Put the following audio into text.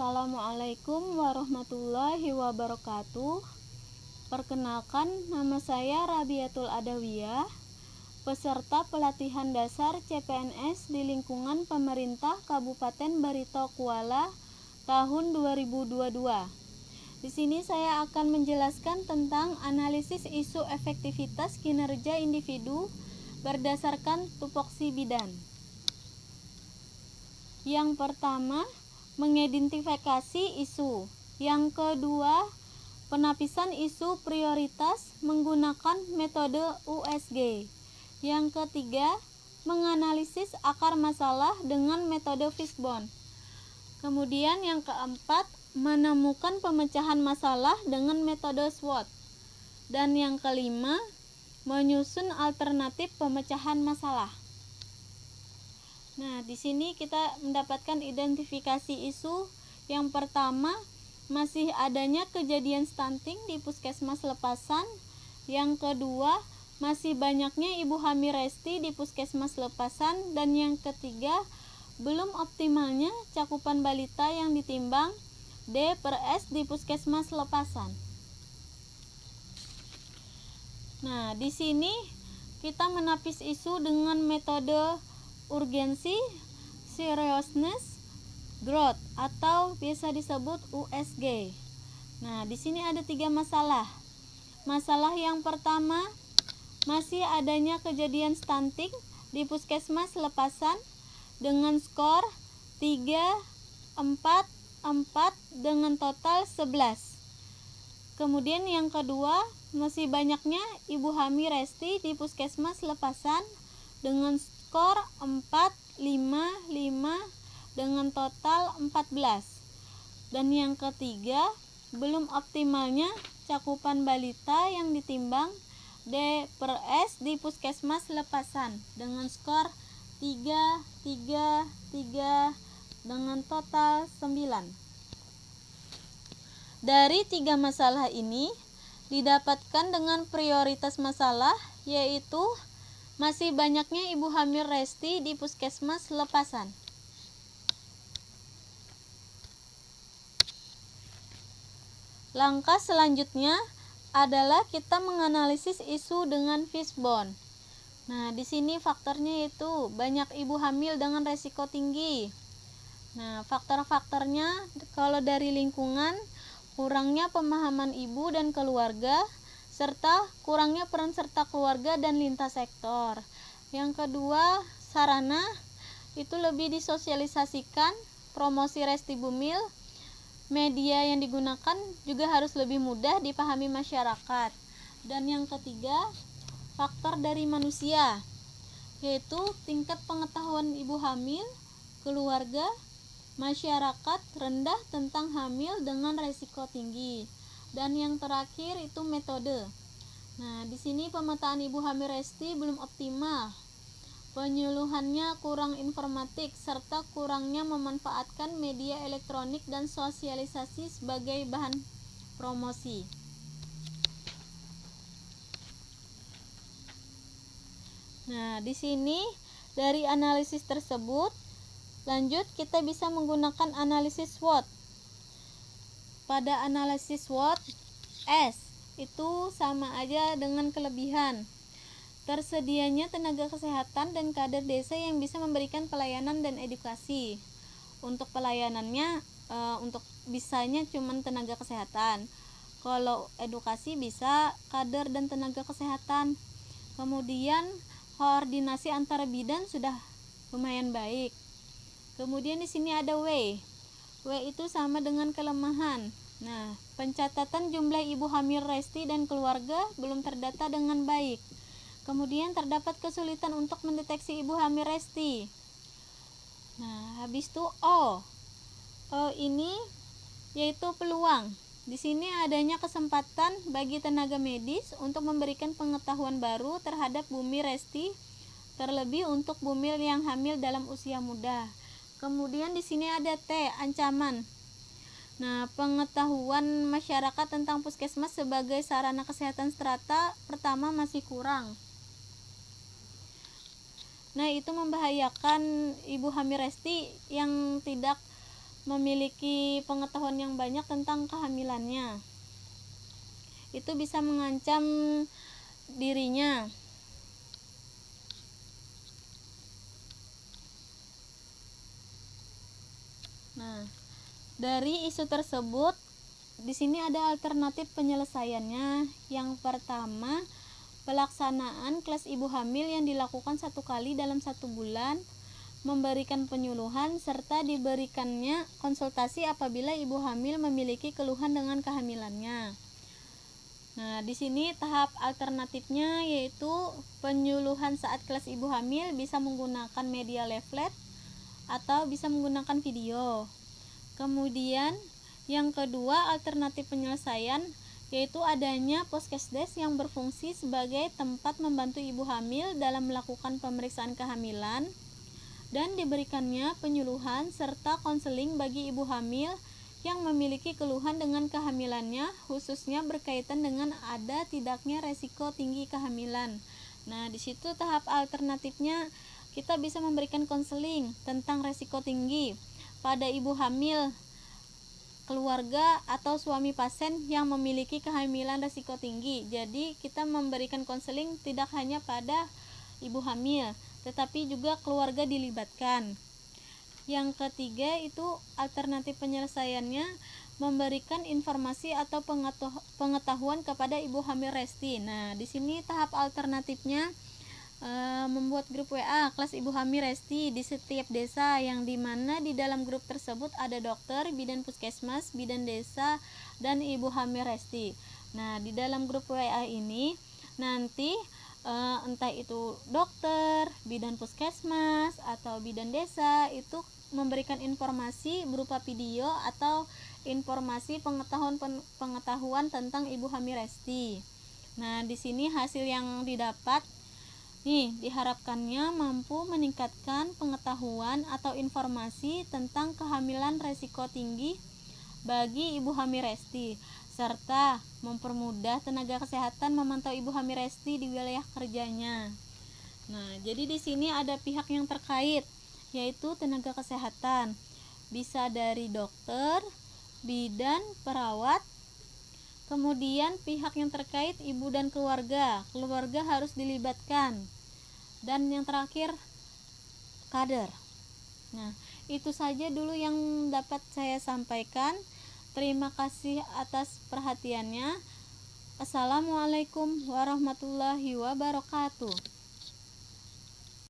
Assalamualaikum warahmatullahi wabarakatuh. Perkenalkan, nama saya Rabiatul Adawiyah, peserta pelatihan dasar CPNS di lingkungan pemerintah Kabupaten Barito Kuala tahun 2022. Di sini saya akan menjelaskan tentang analisis isu efektivitas kinerja individu berdasarkan tupoksi bidan. Yang pertama, mengidentifikasi isu. Yang kedua, penapisan isu prioritas menggunakan metode USG. Yang ketiga, menganalisis akar masalah dengan metode Fishbone. Kemudian yang keempat, menemukan pemecahan masalah dengan metode SWOT. Dan yang kelima, menyusun alternatif pemecahan masalah. Nah, di sini kita mendapatkan identifikasi isu. Yang pertama, masih adanya kejadian stunting di puskesmas lepasan. Yang kedua, masih banyaknya ibu hamil resti di puskesmas lepasan. Dan yang ketiga, belum optimalnya cakupan balita yang ditimbang D/S di puskesmas lepasan. Nah, di sini kita menapis isu dengan metode urgensi, seriousness, growth atau biasa disebut USG. Nah, di sini ada 3 masalah. Masalah yang pertama, masih adanya kejadian stunting di puskesmas lepasan dengan skor 3, 4, 4 dengan total 11. Kemudian yang kedua, masih banyaknya ibu hamil resti di puskesmas lepasan dengan skor 4, 5, 5 dengan total 14. Dan yang ketiga, belum optimalnya cakupan balita yang ditimbang D/S di puskesmas lepasan dengan skor 3, 3, 3 dengan total 9. Dari 3 masalah ini didapatkan dengan prioritas masalah, yaitu masih banyaknya ibu hamil resti di puskesmas lepasan. Langkah selanjutnya adalah kita menganalisis isu dengan Fishbone. Nah, di sini faktornya yaitu banyak ibu hamil dengan resiko tinggi. Nah, faktor-faktornya kalau dari lingkungan, kurangnya pemahaman ibu dan keluarga, serta kurangnya peran serta keluarga dan lintas sektor. Yang kedua, sarana itu lebih disosialisasikan, promosi resti bumil, media yang digunakan juga harus lebih mudah dipahami masyarakat. Dan yang ketiga, faktor dari manusia, yaitu tingkat pengetahuan ibu hamil, keluarga, masyarakat rendah tentang hamil dengan resiko tinggi. Dan yang terakhir itu metode. Nah, di sini pemetaan ibu hamil resti belum optimal. Penyuluhannya kurang informatif serta kurangnya memanfaatkan media elektronik dan sosialisasi sebagai bahan promosi. Nah, di sini dari analisis tersebut, lanjut kita bisa menggunakan analisis SWOT. Pada analisis SWOT, S itu sama aja dengan kelebihan. Tersedianya tenaga kesehatan dan kader desa yang bisa memberikan pelayanan dan edukasi. Untuk pelayanannya, untuk bisanya cuma tenaga kesehatan. Kalau edukasi bisa kader dan tenaga kesehatan. Kemudian koordinasi antara bidan sudah lumayan baik. Kemudian di sini ada W. W itu sama dengan kelemahan. Nah, pencatatan jumlah ibu hamil resti dan keluarga belum terdata dengan baik. Kemudian terdapat kesulitan untuk mendeteksi ibu hamil resti. Nah, habis itu O. O ini yaitu peluang. Di sini adanya kesempatan bagi tenaga medis untuk memberikan pengetahuan baru terhadap bumil resti, terlebih untuk bumil yang hamil dalam usia muda. Kemudian di sini ada T, ancaman. Nah, pengetahuan masyarakat tentang puskesmas sebagai sarana kesehatan strata pertama masih kurang. Nah, itu membahayakan ibu hamil resti yang tidak memiliki pengetahuan yang banyak tentang kehamilannya. Itu bisa mengancam dirinya. Nah, dari isu tersebut, di sini ada alternatif penyelesaiannya. Yang pertama, pelaksanaan kelas ibu hamil yang dilakukan 1 kali dalam 1 bulan, memberikan penyuluhan serta diberikannya konsultasi apabila ibu hamil memiliki keluhan dengan kehamilannya. Nah, di sini tahap alternatifnya yaitu penyuluhan saat kelas ibu hamil bisa menggunakan media leaflet atau bisa menggunakan video. Kemudian yang kedua, alternatif penyelesaian yaitu adanya Puskesdes yang berfungsi sebagai tempat membantu ibu hamil dalam melakukan pemeriksaan kehamilan dan diberikannya penyuluhan serta konseling bagi ibu hamil yang memiliki keluhan dengan kehamilannya, khususnya berkaitan dengan ada tidaknya resiko tinggi kehamilan. Nah, di situ tahap alternatifnya kita bisa memberikan konseling tentang resiko tinggi pada ibu hamil, keluarga atau suami pasien yang memiliki kehamilan resiko tinggi. Jadi kita memberikan konseling tidak hanya pada ibu hamil, tetapi juga keluarga dilibatkan. Yang ketiga itu alternatif penyelesaiannya memberikan informasi atau pengetahuan kepada ibu hamil resti. Nah, di sini tahap alternatifnya membuat grup WA kelas ibu hamil resti di setiap desa, yang dimana di dalam grup tersebut ada dokter, bidan puskesmas, bidan desa, dan ibu hamil resti. Nah, di dalam grup WA ini nanti entah itu dokter, bidan puskesmas, atau bidan desa itu memberikan informasi berupa video atau informasi pengetahuan tentang ibu hamil resti. Nah, di sini hasil yang didapat diharapkannya mampu meningkatkan pengetahuan atau informasi tentang kehamilan resiko tinggi bagi ibu hamil resti, serta mempermudah tenaga kesehatan memantau ibu hamil resti di wilayah kerjanya. Nah, jadi di sini ada pihak yang terkait, yaitu tenaga kesehatan, bisa dari dokter, bidan, perawat. Kemudian pihak yang terkait ibu dan keluarga harus dilibatkan. Dan yang terakhir, kader. Nah, itu saja dulu yang dapat saya sampaikan. Terima kasih atas perhatiannya. Assalamualaikum warahmatullahi wabarakatuh.